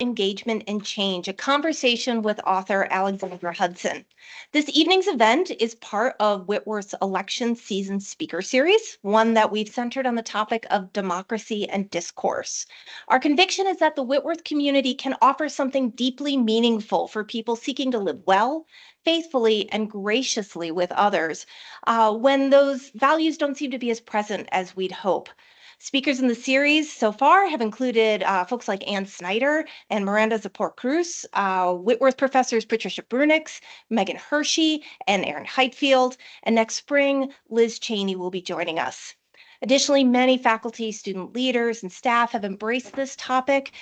Engagement and Change, a conversation with author Alexandra Hudson. This evening's event is part of Whitworth's election season speaker series, one that we've centered on the topic of democracy and discourse. Our conviction is that the Whitworth community can offer something deeply meaningful for people seeking to live well, faithfully, and graciously with others when those values don't seem to be as present as we'd hope. Speakers in the series so far have included folks like Ann Snyder and Miranda Zapor-Cruz, Whitworth professors Patricia Brunix, Megan Hershey, and Erin Heitfield. And next spring, Liz Cheney will be joining us. Additionally, many faculty, student leaders, and staff have embraced this topic,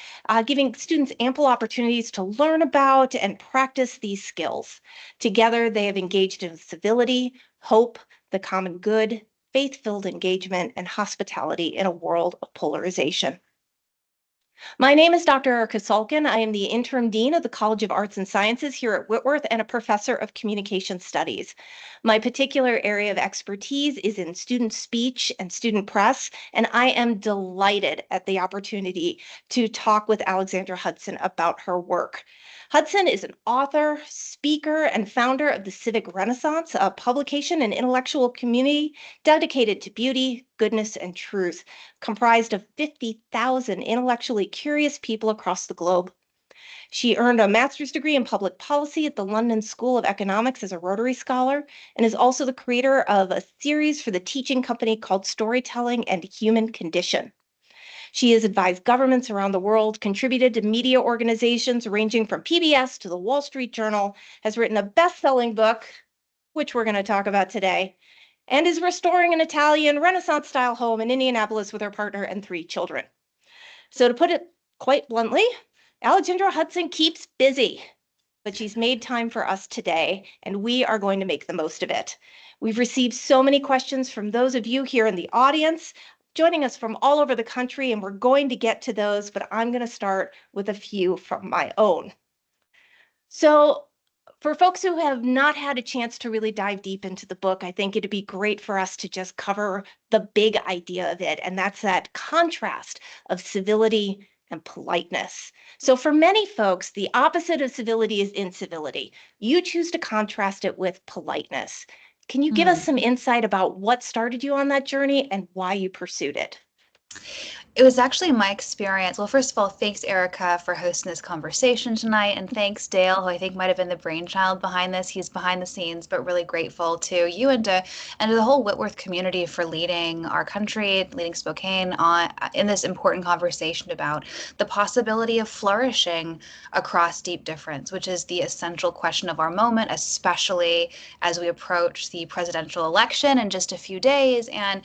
giving students ample opportunities to learn about and practice these skills. Together, they have engaged in civility, hope, the common good, faith-filled engagement, and hospitality in a world of polarization. My name is Dr. Erica Salkin. I am the interim dean of the College of Arts and Sciences here at Whitworth and a professor of communication studies. My particular area of expertise is in student speech and student press, and I am delighted at the opportunity to talk with Alexandra Hudson about her work. Hudson is an author, speaker, and founder of the Civic Renaissance, a publication and intellectual community dedicated to beauty, goodness, and truth, comprised of 50,000 intellectually curious people across the globe. She earned a master's degree in public policy at the London School of Economics as a Rotary Scholar, and is also the creator of a series for the teaching company called Storytelling and Human Condition. She has advised governments around the world, contributed to media organizations ranging from PBS to the Wall Street Journal, has written a best-selling book, which we're going to talk about today, and is restoring an Italian Renaissance-style home in Indianapolis with her partner and 3 children. So to put it quite bluntly, Alexandra Hudson keeps busy, but she's made time for us today, and we are going to make the most of it. We've received so many questions from those of you here in the audience, joining us from all over the country, and we're going to get to those, but I'm going to start with a few from my own. So for folks who have not had a chance to really dive deep into the book, I think it'd be great for us to just cover the big idea of it, and that's that contrast of civility and politeness. So for many folks, the opposite of civility is incivility. You choose to contrast it with politeness. Can you give us some insight about what started you on that journey and why you pursued it? It was actually my experience. Well, first of all, thanks, Erica, for hosting this conversation tonight. And thanks, Dale, who I think might have been the brainchild behind this. He's behind the scenes, but really grateful to you and to the whole Whitworth community for leading our country, leading Spokane on in this important conversation about the possibility of flourishing across deep difference, which is the essential question of our moment, especially as we approach the presidential election in just a few days. And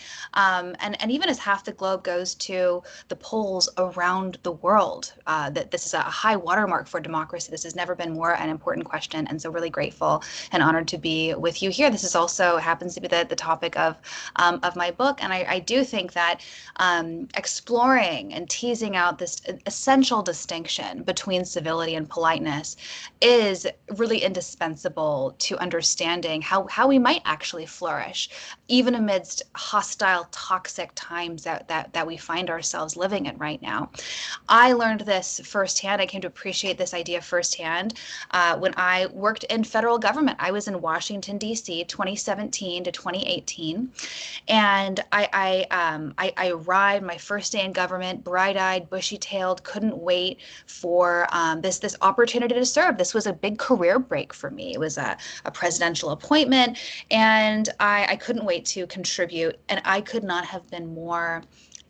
even as half the globe goes to the polls around the world, that this is a high watermark for democracy. This has never been more an important question, and so really grateful and honored to be with you here. This is also happens to be the topic of my book, and I do think that exploring and teasing out this essential distinction between civility and politeness is really indispensable to understanding how we might actually flourish, even amidst hostile, toxic times that we find ourselves living in right now. I learned this firsthand. I came to appreciate this idea firsthand when I worked in federal government. I was in Washington, D.C., 2017 to 2018, and I arrived my first day in government, bright-eyed, bushy-tailed, couldn't wait for this opportunity to serve. This was a big career break for me. It was a presidential appointment, and I couldn't wait to contribute, and I could not have been more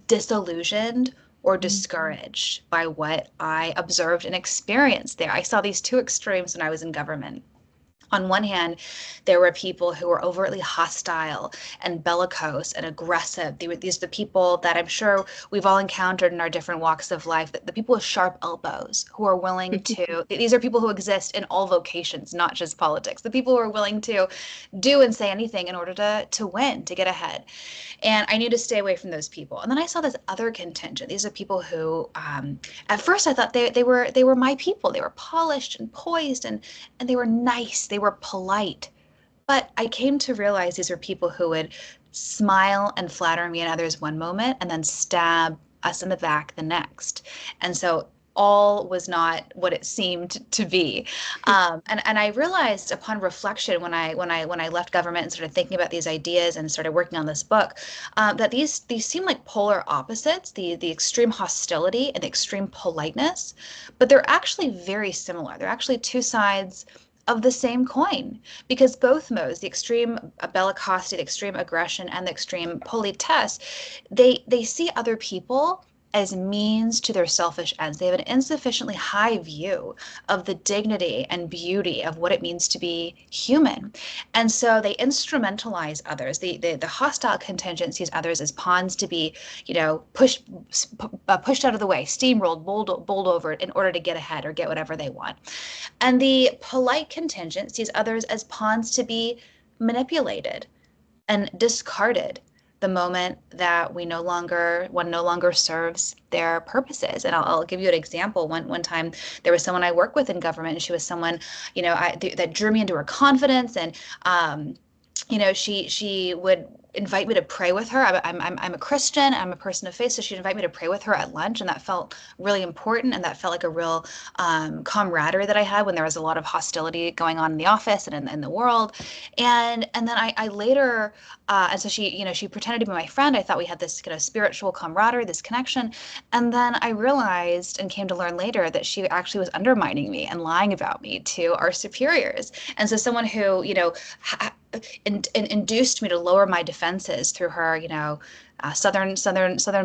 disillusioned or discouraged by what I observed and experienced there. I saw these two extremes when I was in government. On one hand, there were people who were overtly hostile and bellicose and aggressive. These are the people that I'm sure we've all encountered in our different walks of life, the people with sharp elbows who are willing to, these are people who exist in all vocations, not just politics, the people who are willing to do and say anything in order to win, to get ahead. And I knew to stay away from those people. And then I saw this other contingent. These are people who, at first I thought they were my people. They were polished and poised and they were nice. They were polite. But I came to realize these are people who would smile and flatter me and others one moment and then stab us in the back the next. And so all was not what it seemed to be. And I realized upon reflection when I left government and started thinking about these ideas and started working on this book, that these seem like polar opposites, the extreme hostility and the extreme politeness, but they're actually very similar. They're actually two sides of the same coin, because both modes, the extreme bellicosity, the extreme aggression, and the extreme politesse, they see other people as means to their selfish ends. They have an insufficiently high view of the dignity and beauty of what it means to be human. And so they instrumentalize others. The hostile contingent sees others as pawns to be, pushed out of the way, steamrolled, bowled over in order to get ahead or get whatever they want. And the polite contingent sees others as pawns to be manipulated and discarded the moment that one no longer serves their purposes. And I'll give you an example. One time there was someone I work with in government, and she was someone, that drew me into her confidence. And she would invite me to pray with her. I'm a Christian. I'm a person of faith, so she'd invite me to pray with her at lunch, and that felt really important, and that felt like a real camaraderie that I had when there was a lot of hostility going on in the office and in the world. And then I later, and so she pretended to be my friend. I thought we had this kind of spiritual camaraderie, this connection, and then I realized and came to learn later that she actually was undermining me and lying about me to our superiors. And so someone who induced me to lower my defenses through her, Southern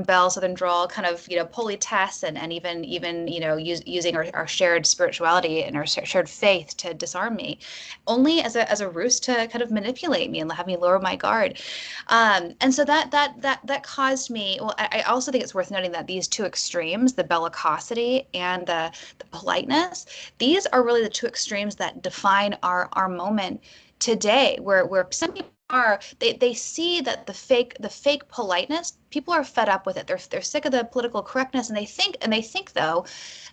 belle, Southern drawl, kind of, politesse, and even using our shared spirituality and our shared faith to disarm me, only as a ruse to kind of manipulate me and have me lower my guard. And so that caused me. Well, I also think it's worth noting that these two extremes, the bellicosity and the politeness, these are really the two extremes that define our moment today, where some people they see that the fake politeness, people are fed up with it. They're sick of the political correctness, and they think though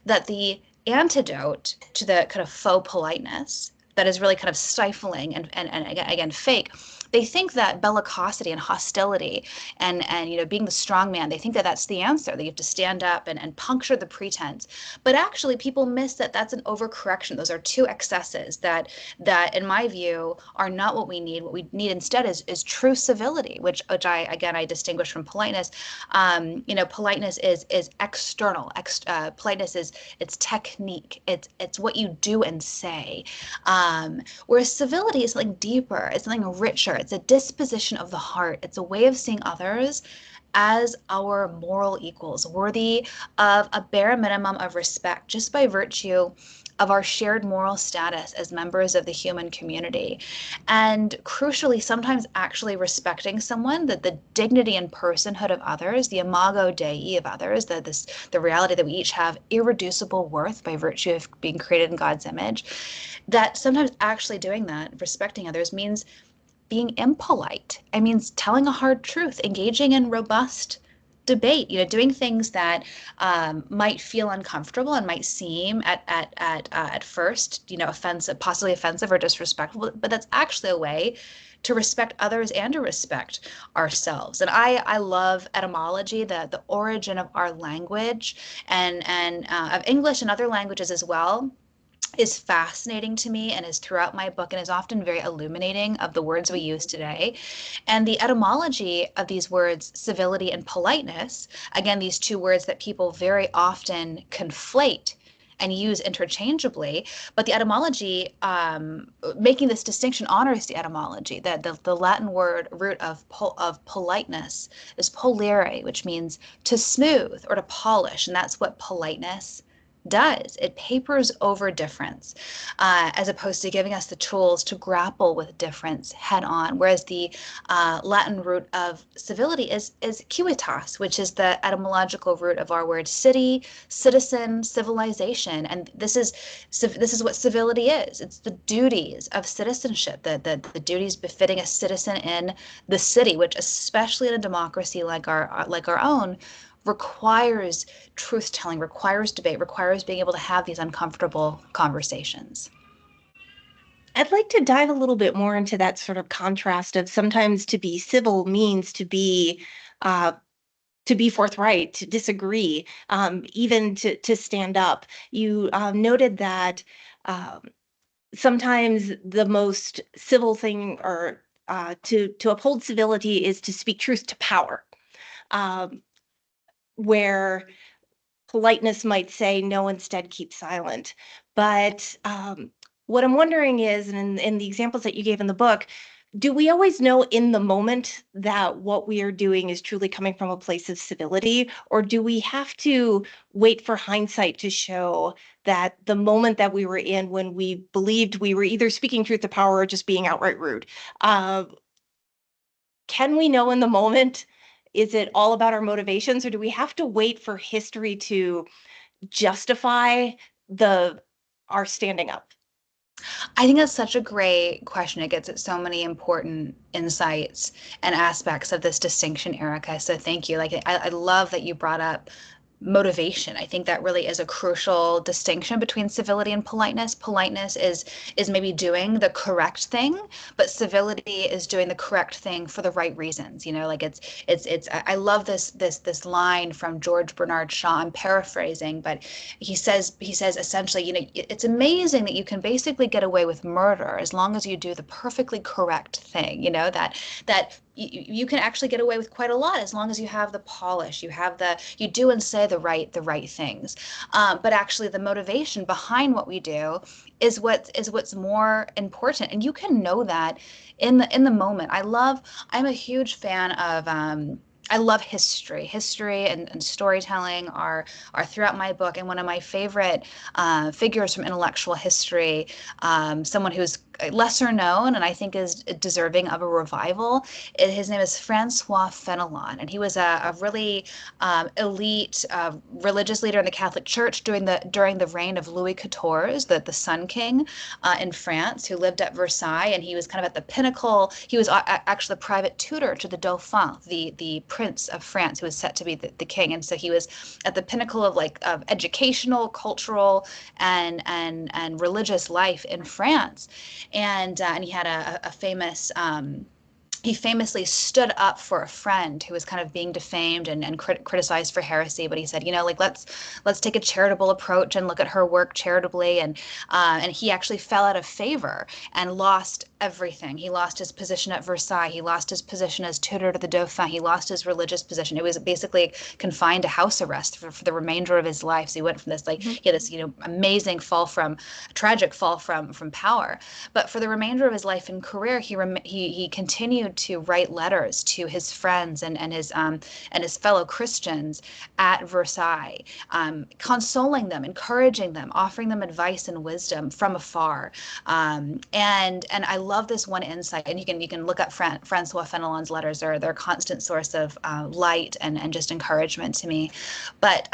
that the antidote to the kind of faux politeness that is really kind of stifling and again fake, they think that bellicosity and hostility and being the strong man, they think that that's the answer, that you have to stand up and puncture the pretense. But actually people miss that that's an overcorrection. Those are two excesses that in my view are not what we need. What we need instead is true civility, which I distinguish from politeness. Politeness is external. Politeness is it's technique. It's what you do and say. Whereas civility is something deeper. It's something richer. It's a disposition of the heart. It's a way of seeing others as our moral equals, worthy of a bare minimum of respect, just by virtue of our shared moral status as members of the human community. And crucially, sometimes actually respecting someone, that the dignity and personhood of others, the imago Dei of others, the reality that we each have irreducible worth by virtue of being created in God's image, that sometimes actually doing that, respecting others, means being impolite. It means telling a hard truth, engaging in robust debate, doing things that might feel uncomfortable and might seem at first, offensive, possibly offensive or disrespectful, but that's actually a way to respect others and to respect ourselves. And I love etymology, the origin of our language and of English and other languages as well, is fascinating to me and is throughout my book and is often very illuminating of the words we use today. And the etymology of these words, civility and politeness, again, these two words that people very often conflate and use interchangeably, but the etymology, making this distinction honors the etymology. That the Latin word root of politeness is polere, which means to smooth or to polish, and that's what politeness does. It papers over difference, as opposed to giving us the tools to grapple with difference head on. Whereas the Latin root of civility is civitas, which is the etymological root of our word city, citizen, civilization. And this is what civility is. It's the duties of citizenship, the duties befitting a citizen in the city, which, especially in a democracy like our own, requires truth-telling, requires debate, requires being able to have these uncomfortable conversations. I'd like to dive a little bit more into that sort of contrast of sometimes to be civil means to to be forthright, to disagree, even to stand up. You noted that sometimes the most civil thing, or to uphold civility, is to speak truth to power, um, where politeness might say no, instead keep silent. But what I'm wondering is, and in the examples that you gave in the book, do we always know in the moment that what we are doing is truly coming from a place of civility, or do we have to wait for hindsight to show that the moment that we were in, when we believed we were either speaking truth to power or just being outright rude? Uh, can we know in the moment? Is it all about our motivations, or do we have to wait for history to justify the our standing up? I think that's such a great question. It gets at so many important insights and aspects of this distinction, Erica. So thank you. Like I love that you brought up motivation. I think that really is a crucial distinction between civility and politeness. Politeness is maybe doing the correct thing, but civility is doing the correct thing for the right reasons. You know, like it's I love this line from George Bernard Shaw. I'm paraphrasing, but he says essentially, you know, it's amazing that you can basically get away with murder as long as you do the perfectly correct thing. You know, that you can actually get away with quite a lot as long as you have the polish, you do and say the right things. But actually, the motivation behind what we do is what's more important, and you can know that in the moment. I'm a huge fan of. I love history. History and storytelling are throughout my book. And one of my favorite figures from intellectual history, someone who's lesser known and I think is deserving of a revival. His name is Francois Fenelon, and he was a really elite religious leader in the Catholic Church during the reign of Louis XIV, the Sun King in France, who lived at Versailles, and he was kind of at the pinnacle. He was actually the private tutor to the Dauphin, the Prince of France, who was set to be the king, and so he was at the pinnacle of educational, cultural, and religious life in France, and he had a famous he famously stood up for a friend who was kind of being defamed and criticized for heresy. But he said, you know, like let's take a charitable approach and look at her work charitably. And he actually fell out of favor and lost everything. He lost his position at Versailles. He lost his position as tutor to the Dauphin. He lost his religious position. It was basically confined to house arrest for the remainder of his life. So he went from this he had this amazing tragic fall from power. But for the remainder of his life and career, he continued to write letters to his friends and his fellow Christians at Versailles, consoling them, encouraging them, offering them advice and wisdom from afar. And I love this one insight, and you can look up Francois Fenelon's letters. They're a constant source of light and just encouragement to me. But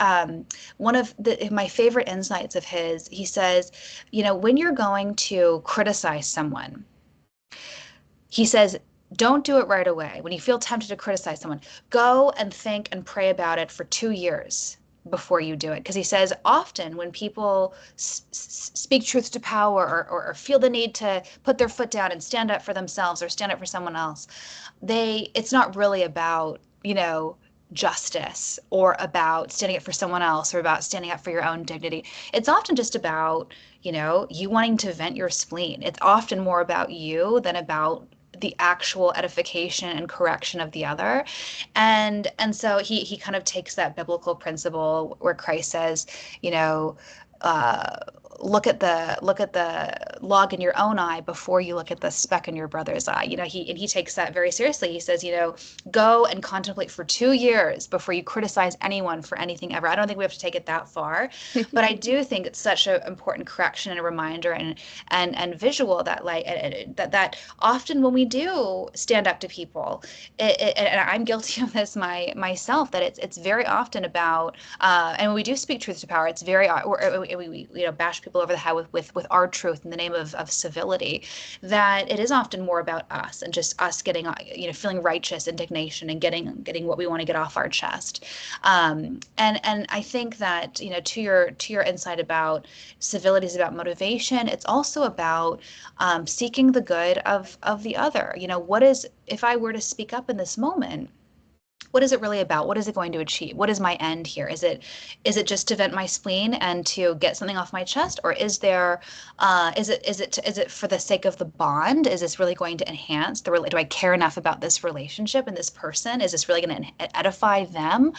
one of my favorite insights of his, he says, you know, when you're going to criticize someone, he says, don't do it right away. When you feel tempted to criticize someone, go and think and pray about it for 2 years before you do it. Because he says often when people speak truth to power or feel the need to put their foot down and stand up for themselves or stand up for someone else, it's not really about, justice or about standing up for someone else or about standing up for your own dignity. It's often just about, you wanting to vent your spleen. It's often more about you than about the actual edification and correction of the other. And so he kind of takes that biblical principle where Christ says, uh, look at the log in your own eye before you look at the speck in your brother's eye. He takes that very seriously. He says, go and contemplate for 2 years before you criticize anyone for anything ever. I don't think we have to take it that far, but I do think it's such an important correction and a reminder and visual that that often when we do stand up to people, and I'm guilty of this myself, that it's very often about and when we do speak truth to power, it's very or we bash people over the head with our truth in the name of civility, that it is often more about us and just us getting feeling righteous indignation and getting what we want to get off our chest. And I think that to your insight about civility is about motivation. It's also about seeking the good of the other. What is, if I were to speak up in this moment, what is it really about? What is it going to achieve? What is my end here? Is it just to vent my spleen and to get something off my chest, or is it for the sake of the bond? Is this really going to enhance do I care enough about this relationship and this person? Is this really going to edify them?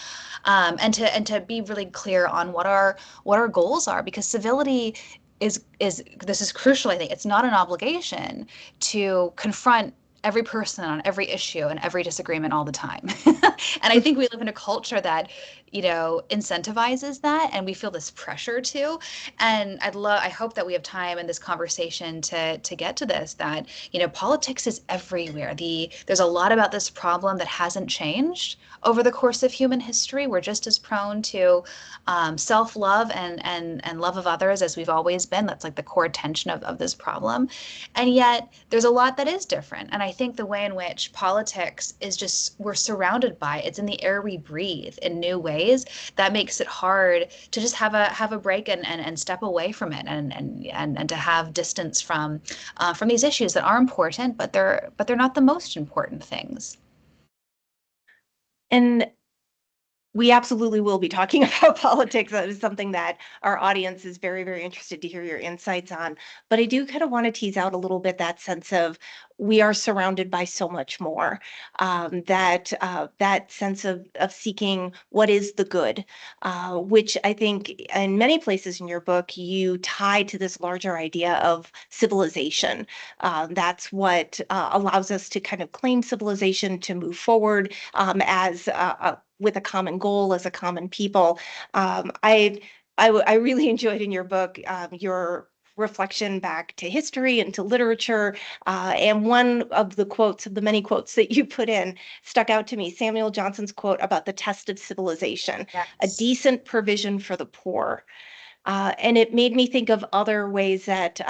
And to be really clear on what our goals are, because civility is this is crucial. I think it's not an obligation to confront every person on every issue and every disagreement all the time. And I think we live in a culture that, incentivizes that, and we feel this pressure to. And I hope that we have time in this conversation to get to this, that, politics is everywhere. There's a lot about this problem that hasn't changed over the course of human history. We're just as prone to self-love and love of others as we've always been. That's like the core tension of this problem. And yet there's a lot that is different. And I think the way in which politics is just, we're surrounded by it. It's in the air we breathe in new ways that makes it hard to just have a break and step away from it, and to have distance from these issues that are important, but they're not the most important things. And we absolutely will be talking about politics. That is something that our audience is very, very interested to hear your insights on. But I do kind of want to tease out a little bit that sense of we are surrounded by so much more. That sense of seeking what is the good, which I think in many places in your book you tie to this larger idea of civilization. That's what allows us to kind of claim civilization, to move forward as with a common goal, as a common people. I really enjoyed in your book your reflection back to history and to literature. And one of the many quotes that you put in, stuck out to me. Samuel Johnson's quote about the test of civilization: a Yes. decent provision for the poor. And it made me think of other ways that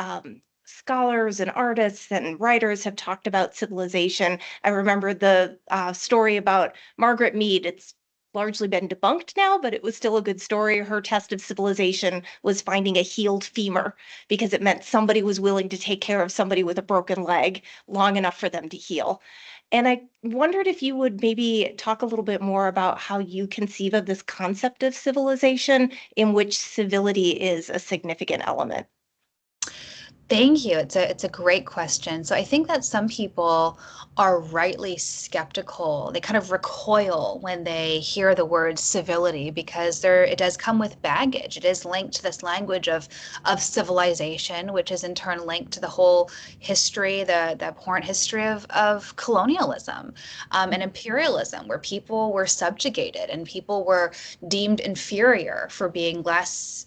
scholars and artists and writers have talked about civilization. I remember the story about Margaret Mead. It's largely been debunked now, but it was still a good story. Her test of civilization was finding a healed femur, because it meant somebody was willing to take care of somebody with a broken leg long enough for them to heal. And I wondered if you would maybe talk a little bit more about how you conceive of this concept of civilization, in which civility is a significant element. Thank you. It's a great question. So I think that some people are rightly skeptical. They kind of recoil when they hear the word civility, because it does come with baggage. It is linked to this language of civilization, which is in turn linked to the whole history, the abhorrent history of colonialism, and imperialism, where people were subjugated and people were deemed inferior for being less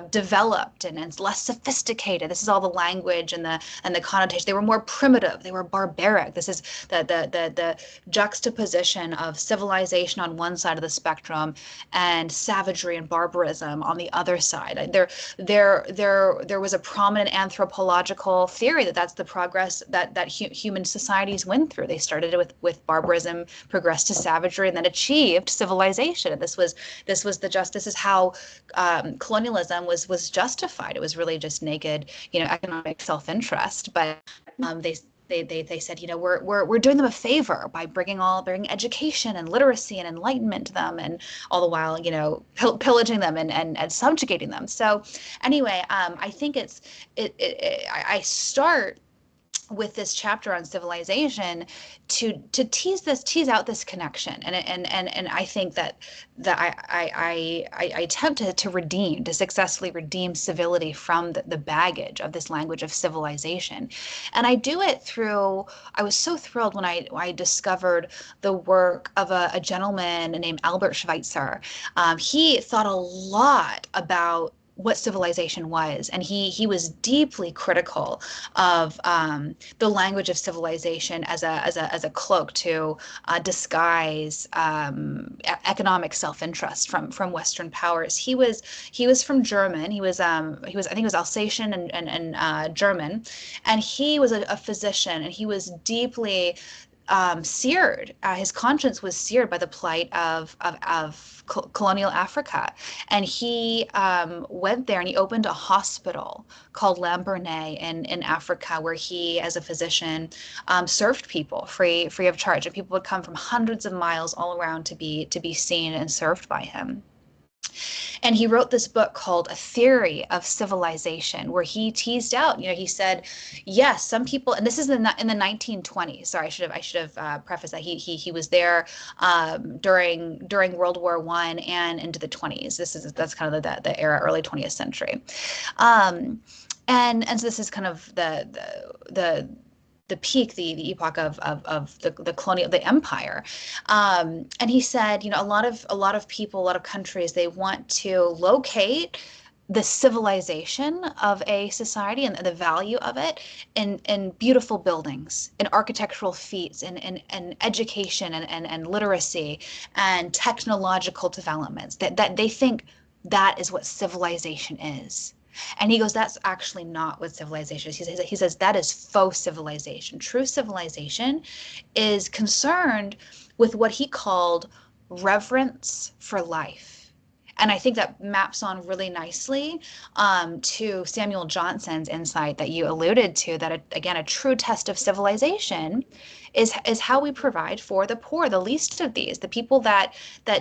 developed and less sophisticated. This is all the language and the connotation. They were more primitive. They were barbaric. This is the juxtaposition of civilization on one side of the spectrum and savagery and barbarism on the other side. There was a prominent anthropological theory that that's the progress that human societies went through. They started with barbarism, progressed to savagery, and then achieved civilization. And this is how colonialism was justified. It was really just naked, economic self-interest. But they said, we're doing them a favor by bringing education and literacy and enlightenment to them, and all the while, pillaging them and subjugating them. So anyway, I think I start with this chapter on civilization to tease out this connection, and I think that I attempt to successfully redeem civility from the baggage of this language of civilization. And I do it through, I was so thrilled when I discovered the work of a gentleman named Albert Schweitzer. He thought a lot about what civilization was, and he was deeply critical of the language of civilization as a cloak to disguise economic self-interest from Western powers. He was from German. He was I think he was Alsatian and German, and he was a physician, and he was deeply seared. His conscience was seared by the plight of colonial Africa. And he went there and he opened a hospital called Lambaréné in Africa, where he, as a physician, served people free of charge. And people would come from hundreds of miles all around to be seen and served by him. And he wrote this book called A Theory of Civilization, where he teased out, he said, yes, some people, and this is in the 1920s. Sorry, I should have prefaced that he was there during World War I and into the 20s. That's kind of the era, early 20th century. And so this is kind of the peak, the epoch of the colonial, the empire. And he said, a lot of people, a lot of countries, they want to locate the civilization of a society and the value of it in beautiful buildings, in architectural feats, in education and literacy and technological developments. That they think that is what civilization is. And he goes, that's actually not what civilization is. He says that is faux civilization. True civilization is concerned with what he called reverence for life. And I think that maps on really nicely to Samuel Johnson's insight that you alluded to, that, again, a true test of civilization is how we provide for the poor, the least of these, the people that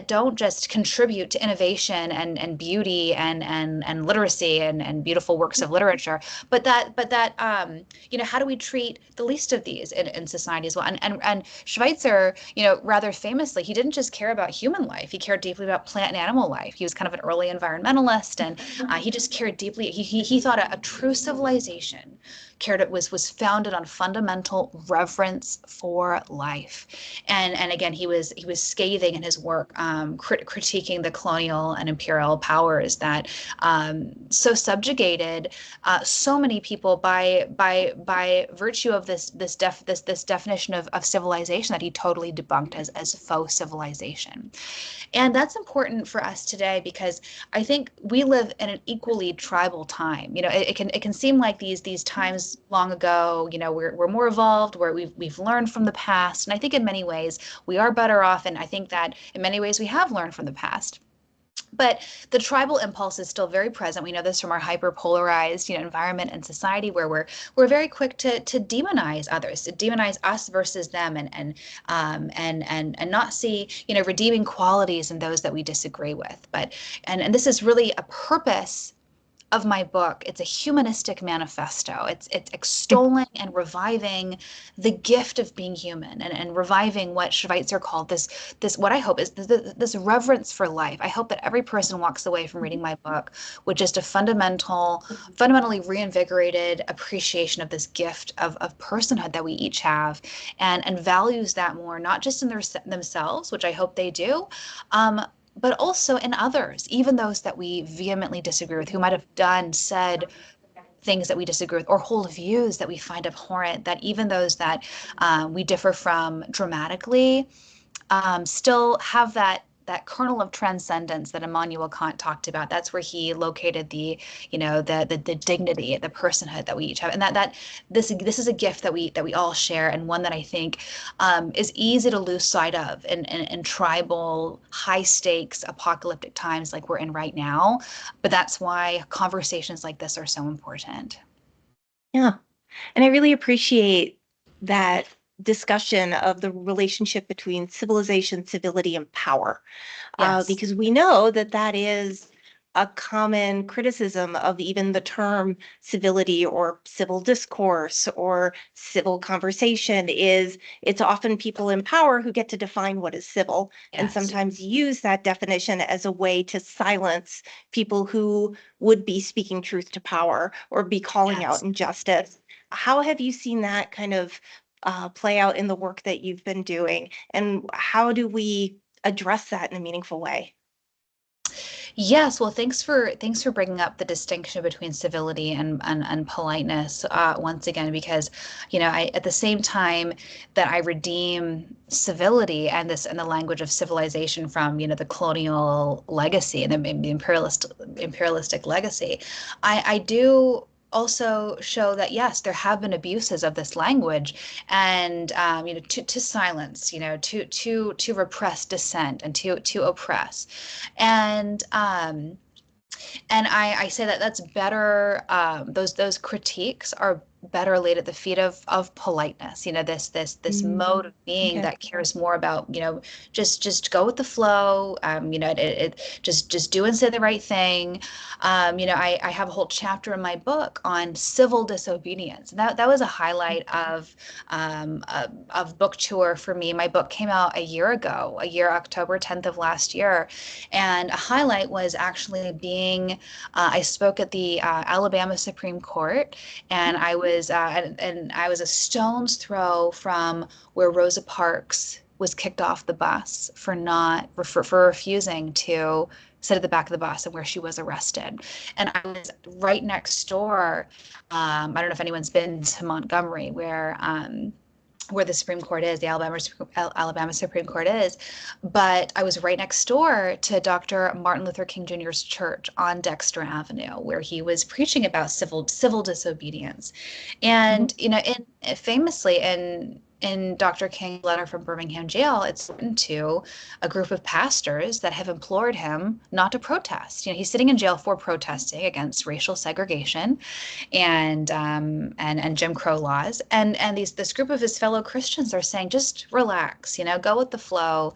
don't just contribute to innovation and beauty and literacy and beautiful works of literature, but that how do we treat the least of these in society as well? And Schweitzer, rather famously, he didn't just care about human life; he cared deeply about plant and animal life. He was kind of an early environmentalist, and he just cared deeply. He thought a true civilization was founded on fundamental reverence for life. And again, he was scathing in his work, critiquing the colonial and imperial powers that so subjugated so many people by virtue of this definition of civilization that he totally debunked as faux civilization. And that's important for us today, because I think we live in an equally tribal time. It can seem like these times long ago, we're more evolved, where we've learned from the past. And I think in many ways we are better off. And I think that in many ways we have learned from the past. But the tribal impulse is still very present. We know this from our hyper-polarized, environment and society, where we're very quick to demonize others, to demonize us versus them, and not see, redeeming qualities in those that we disagree with. But and this is really a purpose of my book. It's a humanistic manifesto. It's extolling and reviving the gift of being human, and reviving what Schweitzer called this what I hope is this reverence for life. I hope that every person walks away from reading my book with just a fundamentally reinvigorated appreciation of this gift of personhood that we each have, and values that more, not just in themselves, which I hope they do, but also in others, even those that we vehemently disagree with, who might have said things that we disagree with, or hold views that we find abhorrent, that even those that we differ from dramatically still have that kernel of transcendence that Immanuel Kant talked about. That's where he located the dignity, the personhood that we each have, and that this is a gift that we all share, and one that I think is easy to lose sight of in tribal, high stakes, apocalyptic times like we're in right now. But that's why conversations like this are so important. Yeah, and I really appreciate that discussion of the relationship between civilization, civility, and power, Yes. because we know that is a common criticism of even the term civility or civil discourse or civil conversation. It's often people in power who get to define what is civil, and Yes. sometimes use that definition as a way to silence people who would be speaking truth to power or be calling Yes. out injustice. How have you seen that kind of play out in the work that you've been doing, and how do we address that in a meaningful way? Yes, well, thanks for bringing up the distinction between civility and politeness once again, because I, at the same time that I redeem civility and the language of civilization from the colonial legacy and the imperialistic legacy, I do also show that yes, there have been abuses of this language, and to silence, to repress dissent and to oppress, and I say that that's better. Those critiques are better laid at the feet of politeness. This mode of being Okay. that cares more about just go with the flow. Just do and say the right thing. I have a whole chapter in my book on civil disobedience. That was a highlight of book tour for me. My book came out October 10th of last year, and a highlight was actually being I spoke at the Alabama Supreme Court, and I was a stone's throw from where Rosa Parks was kicked off the bus for not for refusing to sit at the back of the bus and where she was arrested. And I was right next door. I don't know if anyone's been to Montgomery, where the Supreme Court is, the Alabama Supreme Court is, but I was right next door to Dr. Martin Luther King Jr.'s church on Dexter Avenue, where he was preaching about civil disobedience. And famously in Dr. King's letter from Birmingham jail, it's written to a group of pastors that have implored him not to protest. He's sitting in jail for protesting against racial segregation and Jim Crow laws. And this group of his fellow Christians are saying, just relax, go with the flow.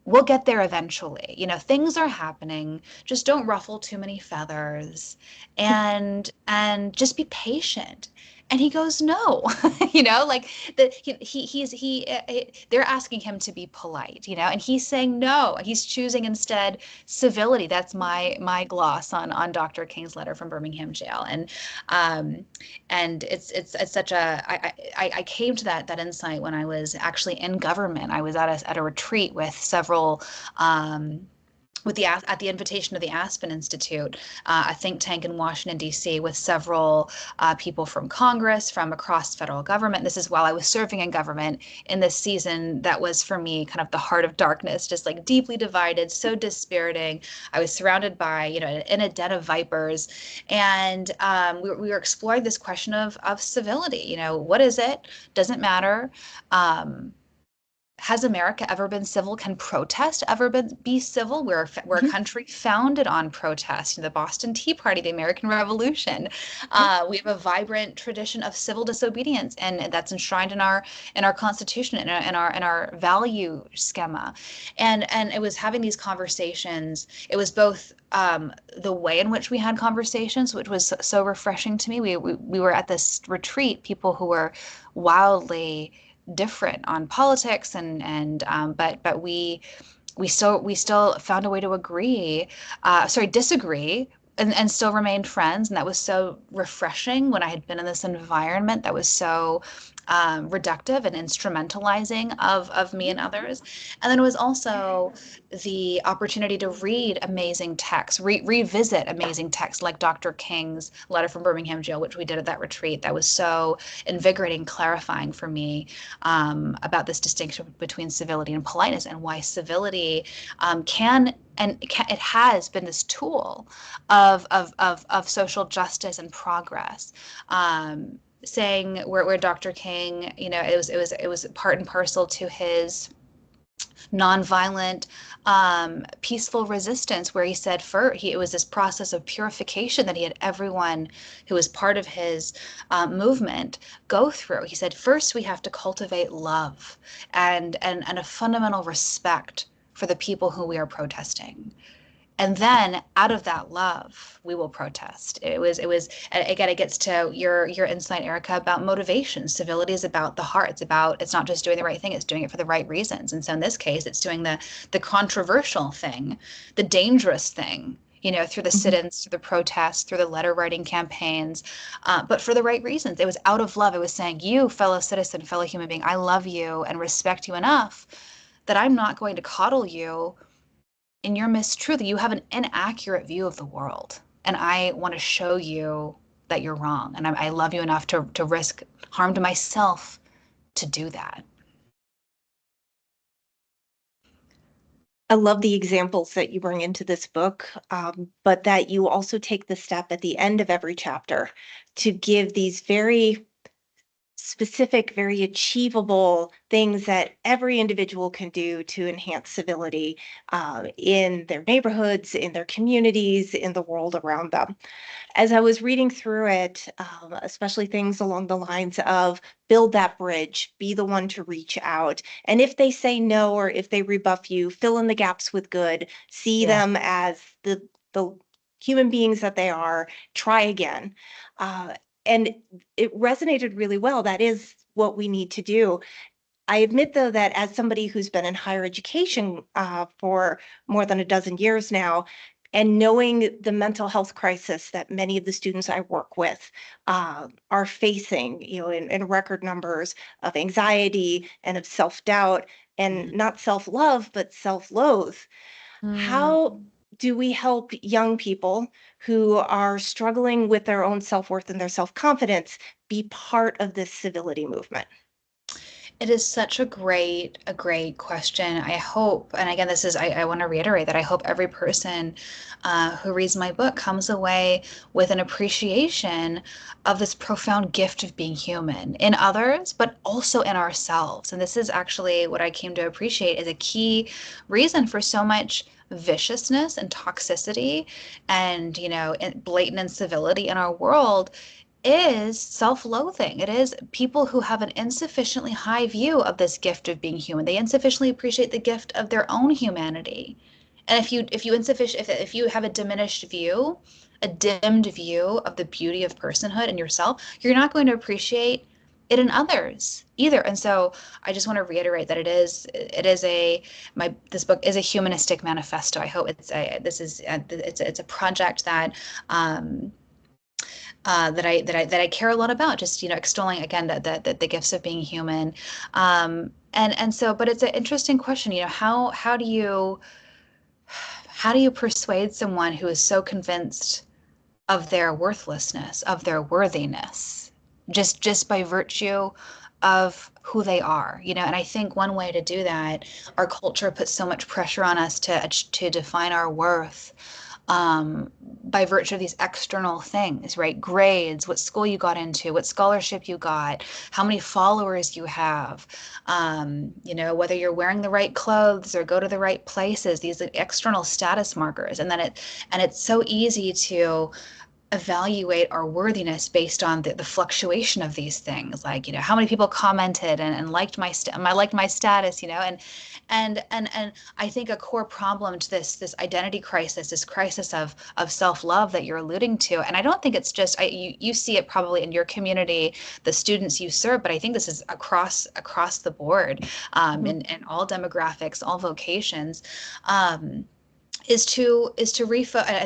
We'll get there eventually. Things are happening. Just don't ruffle too many feathers, and just be patient. And he goes, no, like they're asking him to be polite, and he's saying no. He's choosing instead civility. That's my gloss on Dr. King's letter from Birmingham jail. And it's such I came to that insight when I was actually in government. I was at a retreat with several at the invitation of the Aspen Institute, a think tank in Washington, D.C., with several people from Congress, from across federal government. This is while I was serving in government in this season that was for me kind of the heart of darkness, just like deeply divided, so dispiriting. I was surrounded by, in a den of vipers, and we were exploring this question of civility. What is it? Doesn't matter. Has America ever been civil? Can protest ever be civil? We're a country founded on protest. The Boston Tea Party, the American Revolution. We have a vibrant tradition of civil disobedience, and that's enshrined in our Constitution, in our value schema. And it was having these conversations. It was both the way in which we had conversations, which was so refreshing to me. We were at this retreat, people who were wildly different on politics, but we still found a way to disagree, and still remained friends. And that was so refreshing when I had been in this environment that was so reductive and instrumentalizing of me and others. And then it was also the opportunity to read amazing texts, revisit amazing texts like Dr. King's letter from Birmingham jail, which we did at that retreat. That was so invigorating, clarifying for me about this distinction between civility and politeness, and why civility it has been this tool of social justice and progress. Saying where Dr. King, it was part and parcel to his nonviolent, peaceful resistance, where he said it was this process of purification that he had everyone who was part of his movement go through. He said, first we have to cultivate love and a fundamental respect for the people who we are protesting. And then out of that love, we will protest. It was, again, it gets to your insight, Erica, about motivation. Civility is about the heart. It's not just doing the right thing, it's doing it for the right reasons. And so in this case, it's doing the controversial thing, the dangerous thing, through the sit-ins, through the protests, through the letter writing campaigns, but for the right reasons. It was out of love. It was saying, you, fellow citizen, fellow human being, I love you and respect you enough that I'm not going to coddle you in your mistruth. You have an inaccurate view of the world, and I want to show you that you're wrong. And I love you enough to risk harm to myself to do that. I love the examples that you bring into this book, but that you also take the step at the end of every chapter to give these very specific, very achievable things that every individual can do to enhance civility in their neighborhoods, in their communities, in the world around them. As I was reading through it, especially things along the lines of build that bridge, be the one to reach out. And if they say no or if they rebuff you, fill in the gaps with good, see Yeah. them as the human beings that they are, try again. Uh, and it resonated really well. That is what we need to do. I admit, though, that as somebody who's been in higher education for more than a dozen years now, and knowing the mental health crisis that many of the students I work with are facing, in record numbers of anxiety and of self-doubt, and not self-love, but self-loathe, Mm. how do we help young people who are struggling with their own self-worth and their self-confidence be part of this civility movement? It is such a great question. I hope, and again, I want to reiterate that I hope every person who reads my book comes away with an appreciation of this profound gift of being human in others, but also in ourselves. And this is actually what I came to appreciate is a key reason for so much viciousness and toxicity and, blatant incivility in our world is self-loathing. It is people who have an insufficiently high view of this gift of being human. They insufficiently appreciate the gift of their own humanity. And if you have a diminished view, a dimmed view of the beauty of personhood in yourself, you're not going to appreciate it in others either. And so I just want to reiterate that this book is a humanistic manifesto. I hope it's a project that that I care a lot about. Just extolling again the gifts of being human, but it's an interesting question. How do you persuade someone who is so convinced of their worthlessness, of their worthiness, just by virtue of who they are, and I think one way to do that, our culture puts so much pressure on us to define our worth by virtue of these external things, right? Grades, what school you got into, what scholarship you got, how many followers you have, whether you're wearing the right clothes or go to the right places, these external status markers. And it's so easy to evaluate our worthiness based on the fluctuation of these things, like how many people commented and liked my status, and I think a core problem to this identity crisis, this crisis of self-love that you're alluding to, and I don't think it's just you see it probably in your community, the students you serve, but I think this is across the board, in all demographics, all vocations. I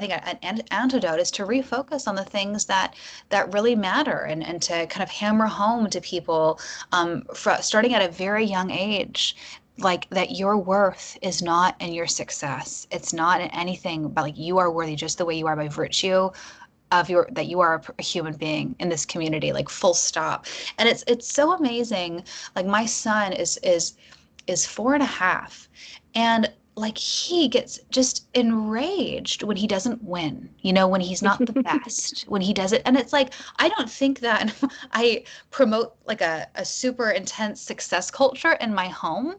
think an antidote is to refocus on the things that really matter, and to kind of hammer home to people, starting at a very young age, like that your worth is not in your success. It's not in anything, but like you are worthy just the way you are by virtue of that you are a human being in this community, like full stop. And it's so amazing. Like my son is 4.5, and like he gets just enraged when he doesn't win, when he's not the best, when he does it. And it's like, I don't think that I promote like a super intense success culture in my home,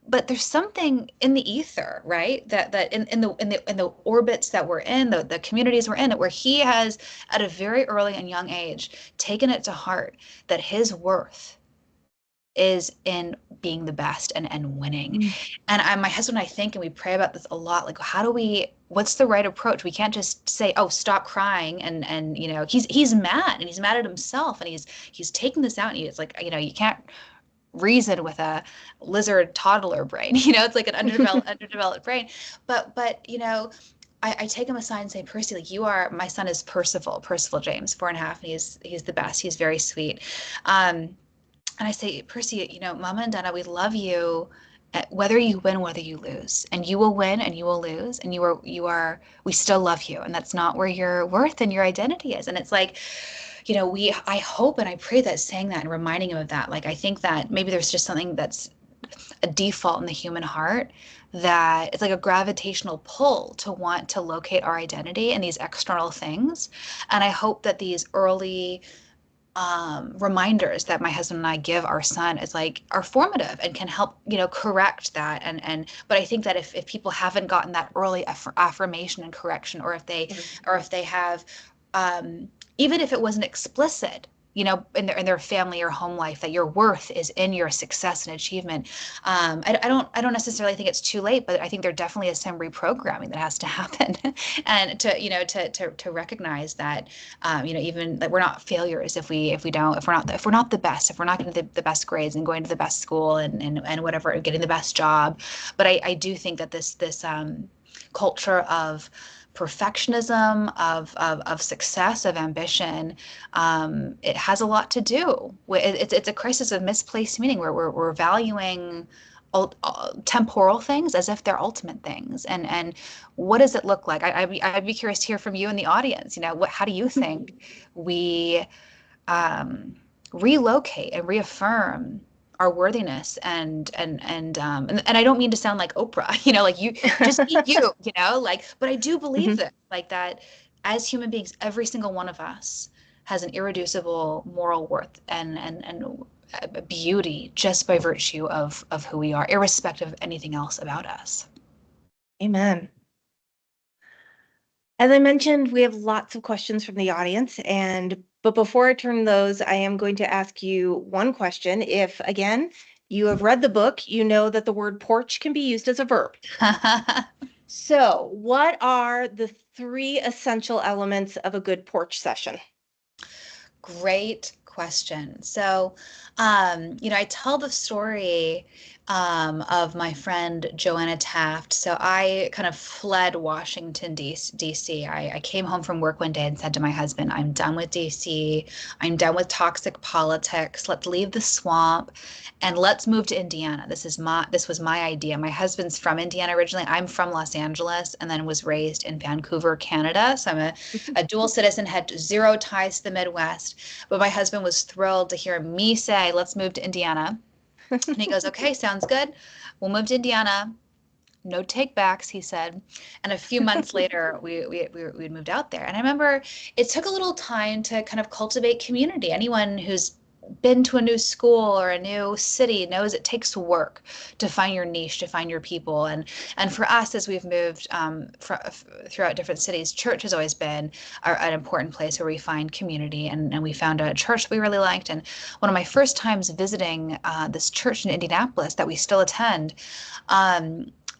but there's something in the ether, right? That in the orbits that we're in, the communities we're in, where he has at a very early and young age taken it to heart that his worth is in being the best and winning. Mm. And my husband and I think, and we pray about this a lot, like what's the right approach? We can't just say, oh, stop crying. And he's mad, and he's mad at himself, and he's taking this out, and it's like, you can't reason with a lizard toddler brain, it's like an underdeveloped brain. But I take him aside and say, Percy, like my son is Percival James, 4.5, and he's the best. He's very sweet. And I say, Percy, Mama and Dada, we love you, whether you win, whether you lose, and you will win and you will lose, and we still love you. And that's not where your worth and your identity is. And it's like, I hope and I pray that saying that and reminding him of that, like, I think that maybe there's just something that's a default in the human heart that it's like a gravitational pull to want to locate our identity in these external things. And I hope that these early reminders that my husband and I give our son is like are formative and can help, correct that. But I think that if people haven't gotten that early affirmation and correction, or if they have, um, even if it wasn't explicit, in their family or home life, that your worth is in your success and achievement. I don't necessarily think it's too late, but I think there definitely is some reprogramming that has to happen, and to recognize that, even that we're not failures if we're not the best, if we're not getting the best grades and going to the best school and whatever, getting the best job. But I do think that this culture of perfectionism, of success, of ambition, it has a lot to do with it's a crisis of misplaced meaning, where we're valuing temporal things as if they're ultimate things. And what does it look like? I'd be curious to hear from you in the audience. How do you think we relocate and reaffirm our worthiness? And I don't mean to sound like Oprah, like you just be you, but I do believe Mhm. that, like, that as human beings, every single one of us has an irreducible moral worth and a beauty just by virtue of who we are, irrespective of anything else about us. Amen. As I mentioned, we have lots of questions from the audience, but before I turn those, I am going to ask you one question. If, again, you have read the book, you know that the word porch can be used as a verb. So, what are the 3 essential elements of a good porch session? Great question. So, I tell the story of my friend Joanna Taft. So I kind of fled Washington, D.C. I came home from work one day and said to my husband, I'm done with D.C. I'm done with toxic politics. Let's leave the swamp and let's move to Indiana. This was my idea. My husband's from Indiana originally. I'm from Los Angeles and then was raised in Vancouver, Canada. So I'm a dual citizen, had zero ties to the Midwest. But my husband was thrilled to hear me say, let's move to Indiana. And he goes, okay, sounds good. We'll move to Indiana. No take backs, he said. And a few months later, we moved out there. And I remember it took a little time to kind of cultivate community. Anyone who's been to a new school or a new city knows it takes work to find your niche, to find your people. And for us, as we've moved throughout different cities, church has always been an important place where we find community. And we found a church we really liked. And one of my first times visiting this church in Indianapolis that we still attend,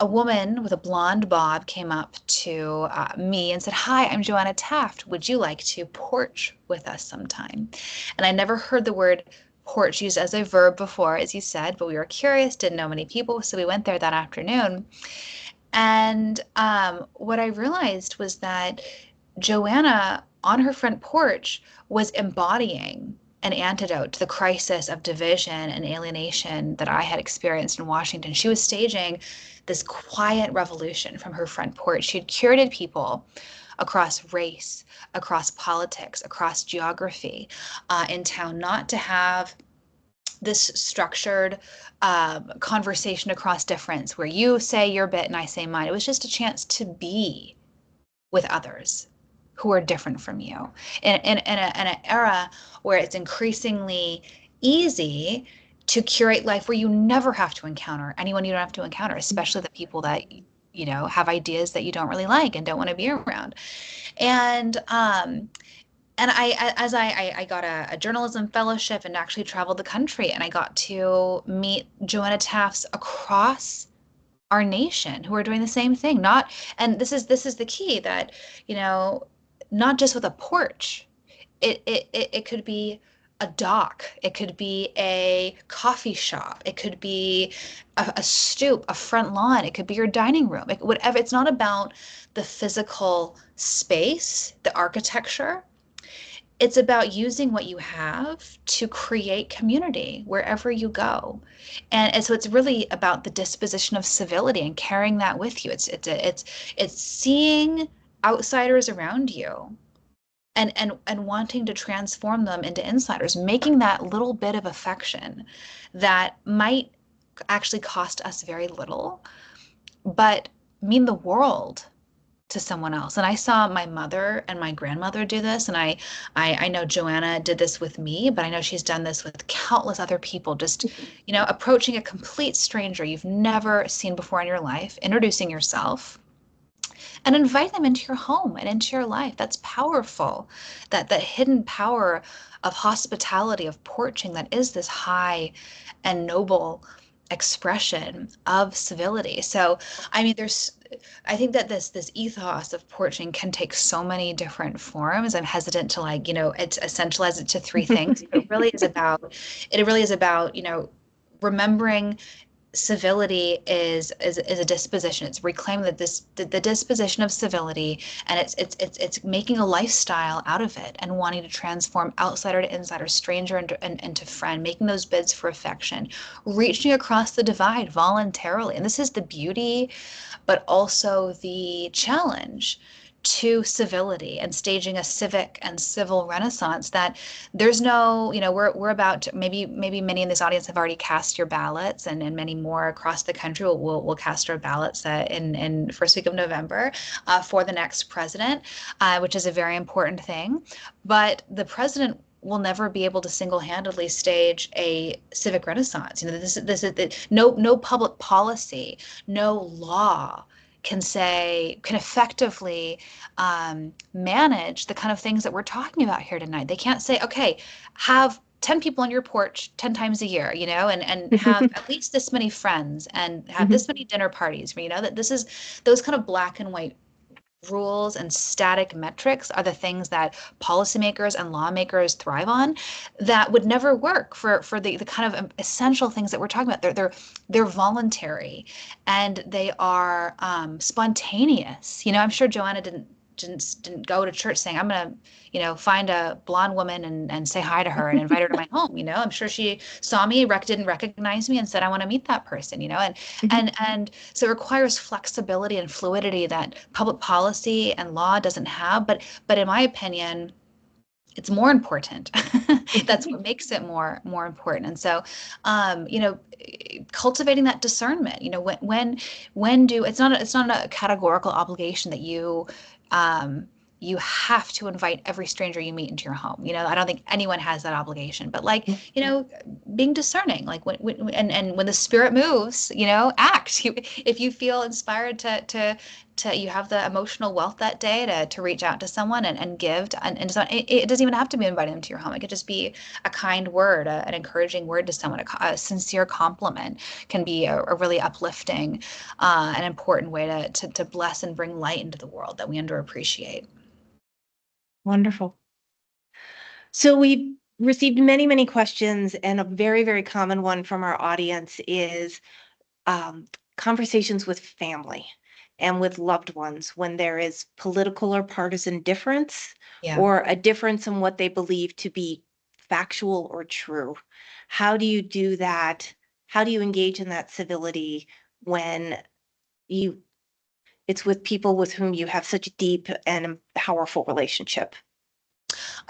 a woman with a blonde bob came up to me and said, hi, I'm Joanna Taft. Would you like to porch with us sometime? And I never heard the word porch used as a verb before, as you said, but we were curious, didn't know many people. So we went there that afternoon. And what I realized was that Joanna, on her front porch, was embodying an antidote to the crisis of division and alienation that I had experienced in Washington. She was staging this quiet revolution from her front porch. She had curated people across race, across politics, across geography in town, not to have this structured conversation across difference where you say your bit and I say mine. It was just a chance to be with others who are different from you in an era where it's increasingly easy to curate life where you never have to encounter anyone you don't have to encounter, especially the people that have ideas that you don't really like and don't want to be around. And I got a journalism fellowship and actually traveled the country, and I got to meet Joanna Tafts across our nation who are doing the same thing. And this is the key, that, not just with a porch. It could be a dock. It could be a coffee shop. It could be a stoop, a front lawn. It could be your dining room. Whatever. It's not about the physical space, the architecture. It's about using what you have to create community wherever you go. And so it's really about the disposition of civility and carrying that with you. It's seeing outsiders around you and wanting to transform them into insiders, making that little bit of affection that might actually cost us very little, but mean the world to someone else. And I saw my mother and my grandmother do this, and I know Joanna did this with me, but I know she's done this with countless other people. Just, approaching a complete stranger you've never seen before in your life, introducing yourself, and invite them into your home and into your life. That's powerful. That hidden power of hospitality, of porching, that is this high and noble expression of civility. So, I mean, I think that this ethos of porching can take so many different forms. I'm hesitant to it's essentialize it to three things. It really is about, remembering civility is a disposition. It's reclaiming the disposition of civility, and it's making a lifestyle out of it and wanting to transform outsider to insider, stranger into friend, making those bids for affection, reaching across the divide voluntarily. And this is the beauty, but also the challenge to civility, and staging a civic and civil renaissance. That there's no, we're about to, maybe many in this audience have already cast your ballots, and many more across the country will cast our ballots in first week of November for the next president, which is a very important thing. But the president will never be able to single-handedly stage a civic renaissance. This is no public policy, no law can effectively manage the kind of things that we're talking about here tonight. They can't say, okay, have 10 people on your porch 10 times a year, and have at least this many friends and have this many dinner parties, that this is those kind of black and white rules and static metrics are the things that policymakers and lawmakers thrive on, that would never work for the kind of essential things that we're talking about. They're voluntary, and they are spontaneous. I'm sure Joanna didn't go to church saying, I'm gonna, find a blonde woman and say hi to her and invite her to my home. I'm sure she saw me, didn't recognize me, and said, I want to meet that person. And so it requires flexibility and fluidity that public policy and law doesn't have. But in my opinion, it's more important. That's what makes it more important. And so, cultivating that discernment, when do, it's not a categorical obligation that you have to invite every stranger you meet into your home. I don't think anyone has that obligation, but being discerning, and when the spirit moves, act. If you feel inspired to you have the emotional wealth that day to reach out to someone and give it doesn't even have to be inviting them to your home. It could just be a kind word, an encouraging word to someone, a sincere compliment can be a really uplifting, an important way to bless and bring light into the world that we underappreciate. Wonderful. So we've received many, many questions, and a very, very common one from our audience is conversations with family and with loved ones when there is political or partisan difference, or a difference in what they believe to be factual or true. How do you do that? How do you engage in that civility when it's with people with whom you have such a deep and powerful relationship?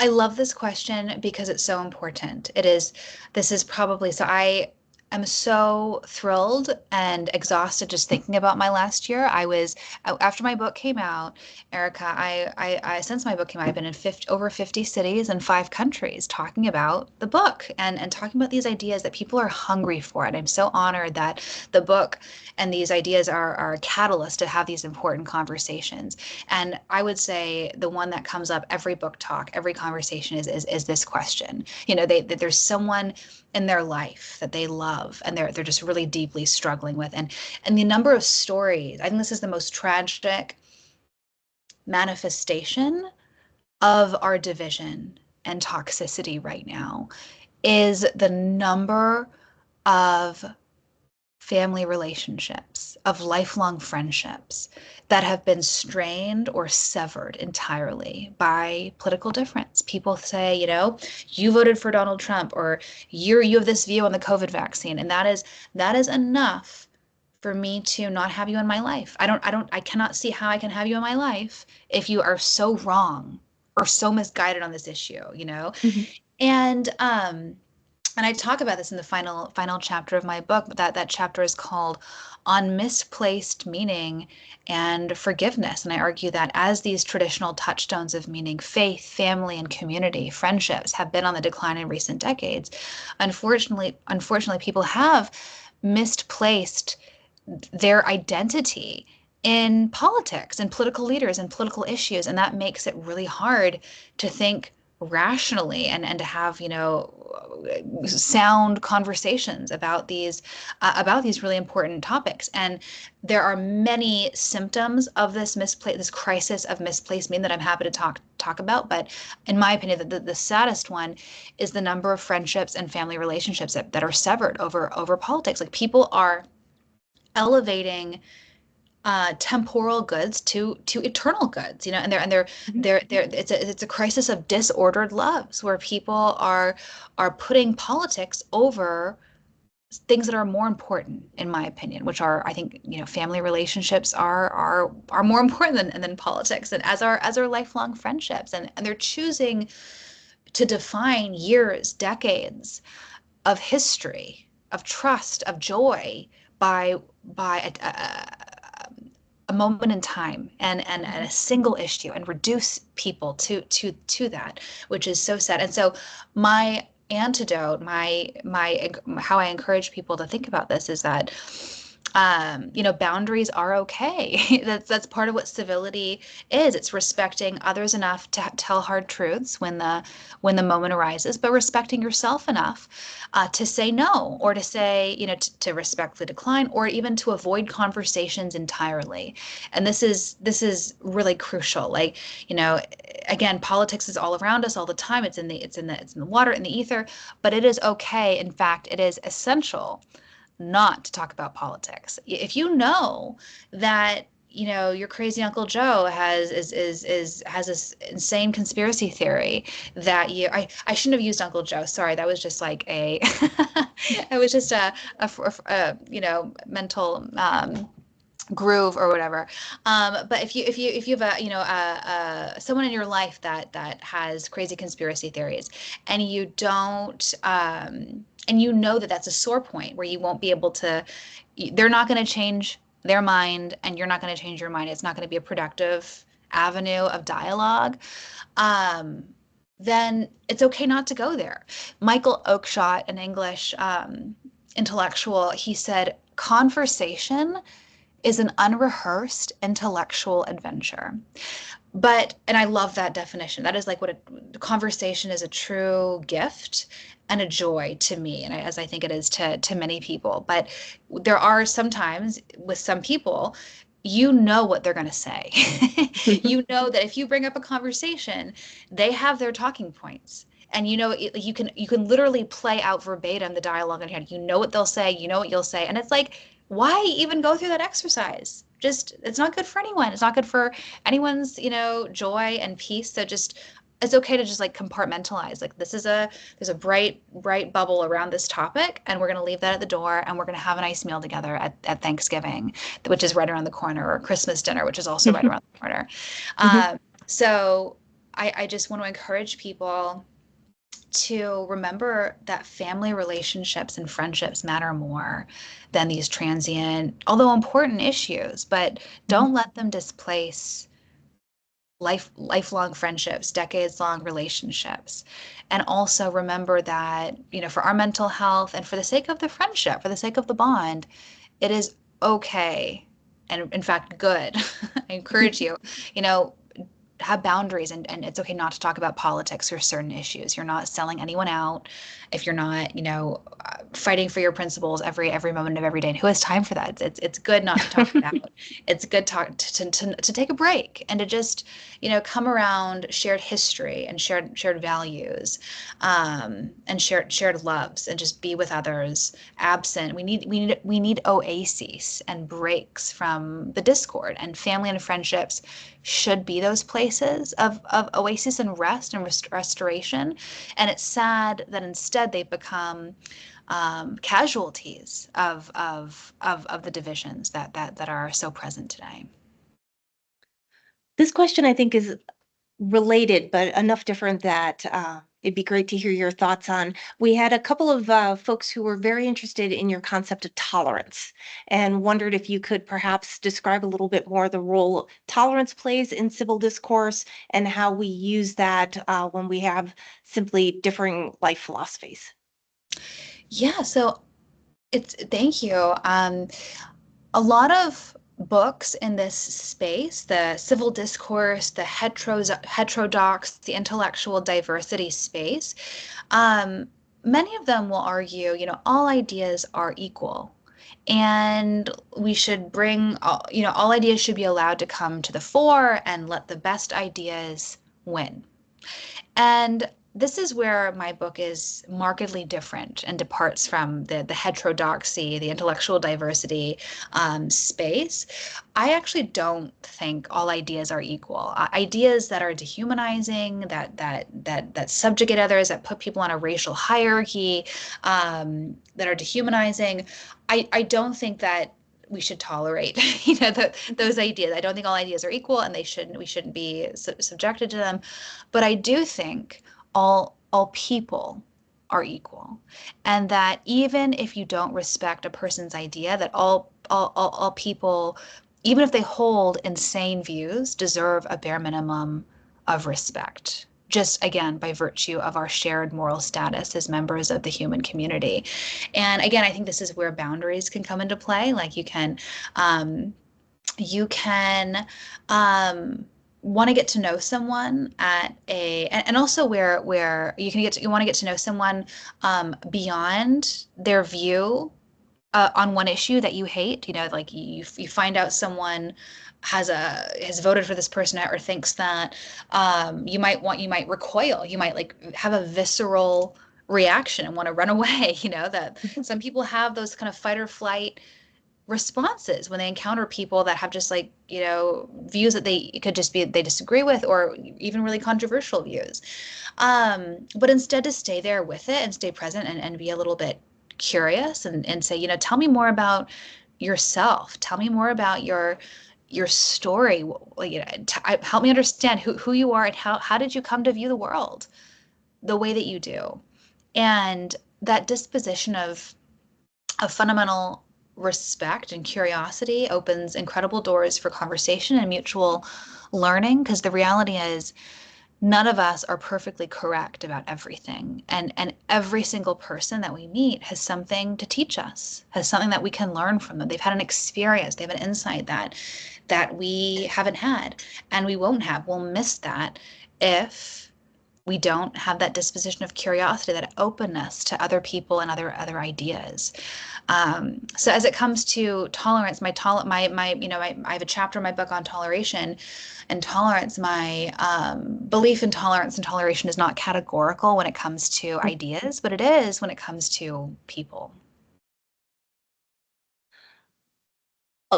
I love this question because it's so important. This is probably, so I'm so thrilled and exhausted just thinking about my last year. After my book came out, Erica, since my book came out, I've been in over 50 cities and 5 countries talking about the book and talking about these ideas that people are hungry for. And I'm so honored that the book and these ideas are a catalyst to have these important conversations. And I would say the one that comes up every book talk, every conversation is this question. There's someone in their life that they love and they're just really deeply struggling with, and the number of stories, I think this is the most tragic manifestation of our division and toxicity right now, is the number of family relationships, of lifelong friendships that have been strained or severed entirely by political difference. People say, you voted for Donald Trump, or you have this view on the COVID vaccine, and that is enough for me to not have you in my life. I cannot see how I can have you in my life if you are so wrong or so misguided on this issue. Mhm. And and I talk about this in the final chapter of my book, but that chapter is called On Misplaced Meaning and Forgiveness. And I argue that as these traditional touchstones of meaning, faith, family, and community, friendships have been on the decline in recent decades, unfortunately, people have misplaced their identity in politics and political leaders and political issues. And that makes it really hard to think rationally and to have, sound conversations about these really important topics. And there are many symptoms of this crisis of misplaced meaning that I'm happy to talk about. But in my opinion, the saddest one is the number of friendships and family relationships that are severed over politics. Like, people are elevating temporal goods to eternal goods, and they're it's a crisis of disordered loves where people are putting politics over things that are more important, in my opinion, which are, I think, family relationships are more important than politics, and as our lifelong friendships, and they're choosing to define years, decades of history, of trust, of joy by a moment in time and a single issue, and reduce people to that, which is so sad. And so my antidote, my how I encourage people to think about this is that boundaries are okay. That's part of what civility is. It's respecting others enough to tell hard truths when the moment arises, but respecting yourself enough to say no, or to say, to respectfully decline, or even to avoid conversations entirely. And this is really crucial. Like, again, politics is all around us all the time. It's in the water, in the ether, but it is okay. In fact, it is essential not to talk about politics. If you know that your crazy Uncle Joe has this insane conspiracy theory that I shouldn't have used Uncle Joe. Sorry, that was just like a it was just a mental groove or whatever. But if you have someone in your life that has crazy conspiracy theories, and you don't and you know that that's a sore point where you won't be able to, they're not going to change their mind, and you're not going to change your mind. It's not going to be a productive avenue of dialogue. Um, then it's okay not to go there. Michael Oakeshott, an English intellectual, he said, conversation is an unrehearsed intellectual adventure. And I love that definition. That is like what a conversation is, a true gift and a joy to me, and as I think it is to many people. But there are sometimes with some people, what they're going to say. That if you bring up a conversation, they have their talking points. And you can literally play out verbatim the dialogue in your head. You know what they'll say, you know what you'll say. And it's like, why even go through that exercise? Just, it's not good for anyone. It's not good for anyone's, joy and peace. So just, it's okay to just like compartmentalize. Like, there's a bright bubble around this topic, and we're going to leave that at the door, and we're going to have a nice meal together at Thanksgiving, which is right around the corner, or Christmas dinner, which is also right around the corner. So I just want to encourage people to remember that family relationships and friendships matter more than these transient, although important, issues, but don't let them displace lifelong friendships, decades-long relationships. And also remember that, for our mental health and for the sake of the friendship, for the sake of the bond, it is okay, and in fact, good. I encourage you, have boundaries, and it's okay not to talk about politics or certain issues. You're not selling anyone out if you're not, fighting for your principles every moment of every day. And who has time for that? It's good not to talk about. It's good to take a break, and to just, come around shared history and shared values, and shared loves, and just be with others absent. We need oases and breaks from the discord, and family and friendships should be those places of oasis and rest and restoration. And it's sad that instead they've become casualties of the divisions that are so present today. This question, I think, is related, but enough different that It'd be great to hear your thoughts on. We had a couple of folks who were very interested in your concept of tolerance and wondered if you could perhaps describe a little bit more the role tolerance plays in civil discourse and how we use that when we have simply differing life philosophies. Yeah, so thank you. A lot of books in this space, the civil discourse, the heterodox, the intellectual diversity space, um, many of them will argue, all ideas are equal. And we should all ideas should be allowed to come to the fore and let the best ideas win. And this is where my book is markedly different and departs from the heterodoxy, the intellectual diversity space. I actually don't think all ideas are equal. Ideas that are dehumanizing, that subjugate others, that put people on a racial hierarchy, that are dehumanizing. I don't think that we should tolerate those ideas. I don't think all ideas are equal, and we shouldn't be subjected to them. But I do think all people are equal, and that even if you don't respect a person's idea, that all people, even if they hold insane views, deserve a bare minimum of respect, just again by virtue of our shared moral status as members of the human community. And again, I think this is where boundaries can come into play. Like you can want to get to know someone at and also where you want to get to know someone beyond their view on one issue that you hate. Like you find out someone has voted for this person or thinks that you might recoil, you might like have a visceral reaction and want to run away. That some people have those kind of fight or flight responses when they encounter people that have just like views that they could just be they disagree with, or even really controversial views, but instead to stay there with it and stay present and be a little bit curious and say, tell me more about yourself, tell me more about your story, help me understand who you are and how did you come to view the world the way that you do. And that disposition of fundamental respect and curiosity opens incredible doors for conversation and mutual learning, because the reality is none of us are perfectly correct about everything, and every single person that we meet has something to teach us, has something that we can learn from them. They've had an experience, they have an insight that we haven't had, and we won't have. We'll miss that if we don't have that disposition of curiosity, that openness to other people and other ideas. So as it comes to tolerance, I have a chapter in my book on toleration and tolerance. My belief in tolerance and toleration is not categorical when it comes to ideas, but it is when it comes to people.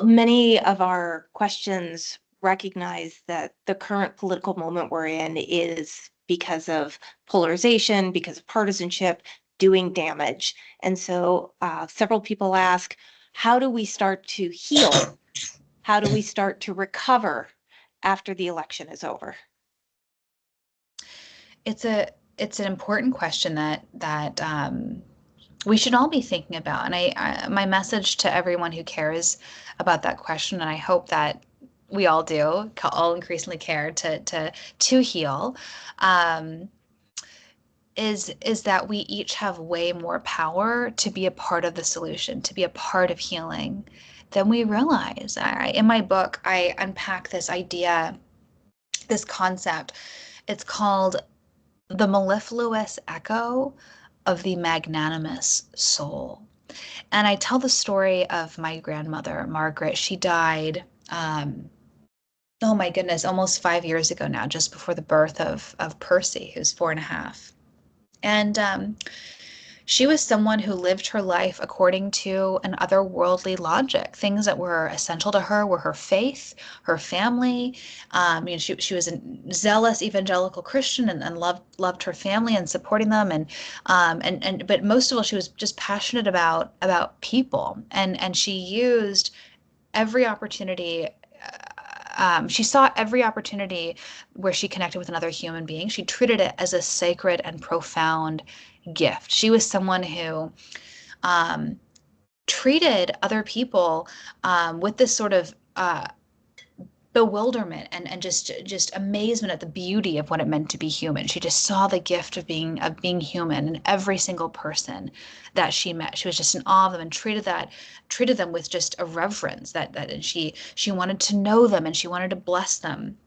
Many of our questions recognize that the current political moment we're in is because of polarization, because of partisanship, doing damage. And so several people ask, how do we start to heal? How do we start to recover after the election is over? It's an important question that we should all be thinking about. And my message to everyone who cares about that question, and I hope that we all do, all increasingly care to heal, is that we each have way more power to be a part of the solution, to be a part of healing than we realize. In my book, I unpack this idea, this concept. It's called the mellifluous echo of the magnanimous soul. And I tell the story of my grandmother, Margaret. She died, oh my goodness, almost 5 years ago now, just before the birth of Percy, who's 4.5. And she was someone who lived her life according to an otherworldly logic. Things that were essential to her were her faith, her family. She was a zealous evangelical Christian and loved her family and supporting them. But most of all, she was just passionate about people. And she used every opportunity she saw every opportunity where she connected with another human being. She treated it as a sacred and profound gift. She was someone who um, treated other people with this sort of bewilderment and just amazement at the beauty of what it meant to be human. She just saw the gift of being human in every single person that she met. She was just in awe of them and treated them with just a reverence that and she wanted to know them and she wanted to bless them.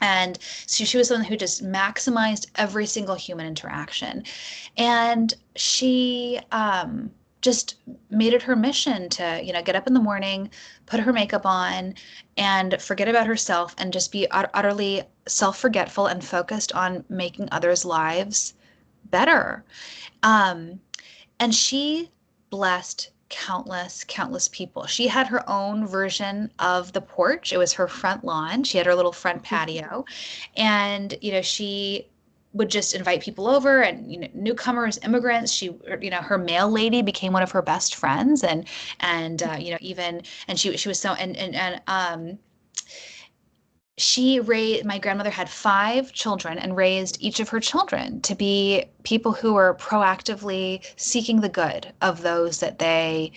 And so she was someone who just maximized every single human interaction. And she just made it her mission to, get up in the morning, put her makeup on, and forget about herself and just be utterly self-forgetful and focused on making others' lives better. Um, and she blessed countless people. She had her own version of the porch. It was her front lawn. She had her little front patio. And, she would just invite people over and, newcomers, immigrants. She, her mail lady became one of her best friends. Even, and she was so, my grandmother had 5 children and raised each of her children to be people who were proactively seeking the good of those that they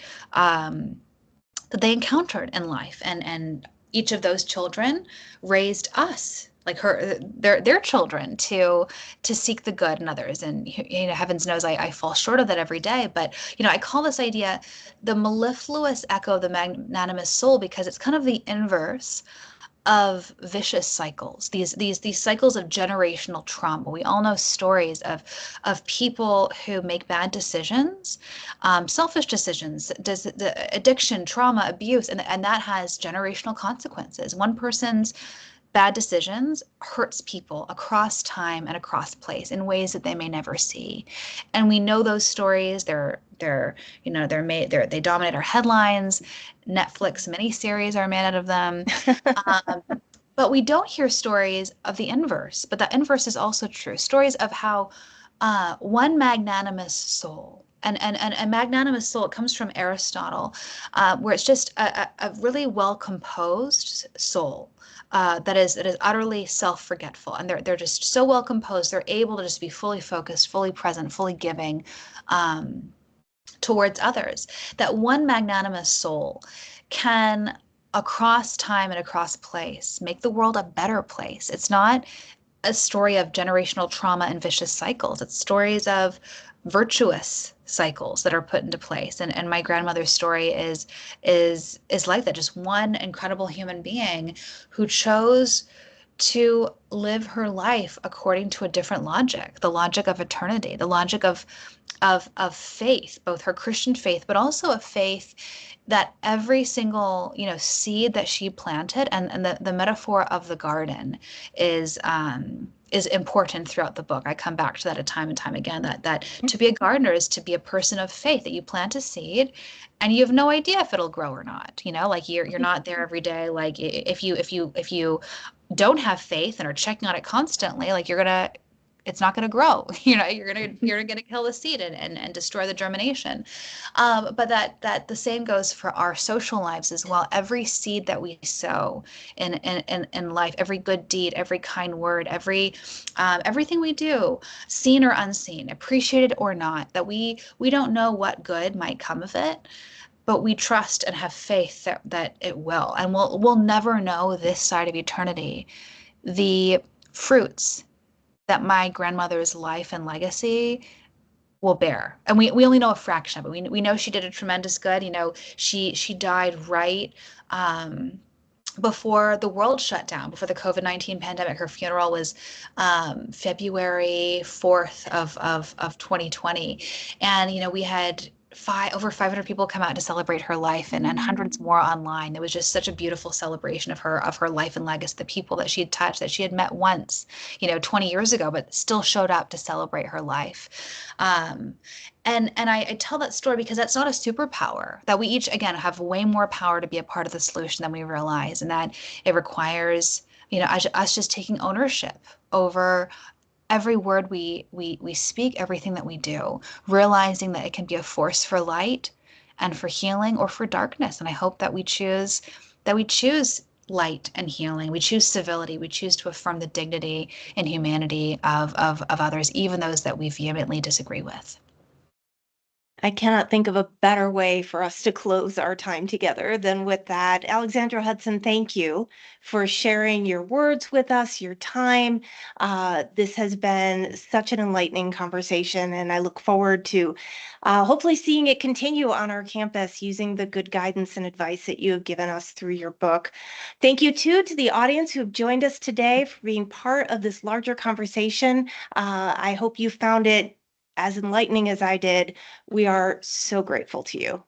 encountered in life. And each of those children raised us, like their children, to seek the good in others. And heavens knows I fall short of that every day. But I call this idea the mellifluous echo of the magnanimous soul, because it's kind of the inverse of vicious cycles, these cycles of generational trauma. We all know stories of people who make bad decisions, selfish decisions, the addiction, trauma, abuse, and that has generational consequences. One person's bad decisions hurts people across time and across place in ways that they may never see. And we know those stories. They dominate our headlines. Netflix miniseries are made out of them. But we don't hear stories of the inverse. But the inverse is also true. Stories of how one magnanimous soul, and a magnanimous soul, it comes from Aristotle, where it's just a really well composed soul. That is utterly self-forgetful, and they're just so well composed. They're able to just be fully focused, fully present, fully giving towards others. That one magnanimous soul can, across time and across place, make the world a better place. It's not a story of generational trauma and vicious cycles. It's stories of virtuous cycles that are put into place. And my grandmother's story is like that. Just one incredible human being who chose to live her life according to a different logic, the logic of eternity, the logic of faith, both her Christian faith, but also a faith that every single, seed that she planted, and the metaphor of the garden is important throughout the book. I come back to that time and time again, that to be a gardener is to be a person of faith, that you plant a seed and you have no idea if it'll grow or not. Like you're not there every day. Like if you don't have faith and are checking on it constantly, like it's not going to grow. You're going to kill the seed and destroy the germination. But that the same goes for our social lives as well. Every seed that we sow in life, every good deed, every kind word, everything we do, seen or unseen, appreciated or not, that we don't know what good might come of it, but we trust and have faith that it will. And we'll never know this side of eternity the fruits that my grandmother's life and legacy will bear. And we only know a fraction of it. We know she did a tremendous good. She died right before the world shut down, before the COVID-19 pandemic. Her funeral was February 4th of 2020. And, we had over 500 people come out to celebrate her life, and hundreds more online. It was just such a beautiful celebration of her life and legacy, the people that she had touched, that she had met once, 20 years ago, but still showed up to celebrate her life. And I tell that story because that's not a superpower, that we each, again, have way more power to be a part of the solution than we realize, and that it requires, us just taking ownership over every word we speak, everything that we do, realizing that it can be a force for light and for healing or for darkness. And I hope that we choose light and healing. We choose civility. We choose to affirm the dignity and humanity of others, even those that we vehemently disagree with. I cannot think of a better way for us to close our time together than with that. Alexandra Hudson, thank you for sharing your words with us, your time. This has been such an enlightening conversation, and I look forward to hopefully seeing it continue on our campus using the good guidance and advice that you have given us through your book. Thank you, too, to the audience who have joined us today for being part of this larger conversation. I hope you found it as enlightening as I did. We are so grateful to you.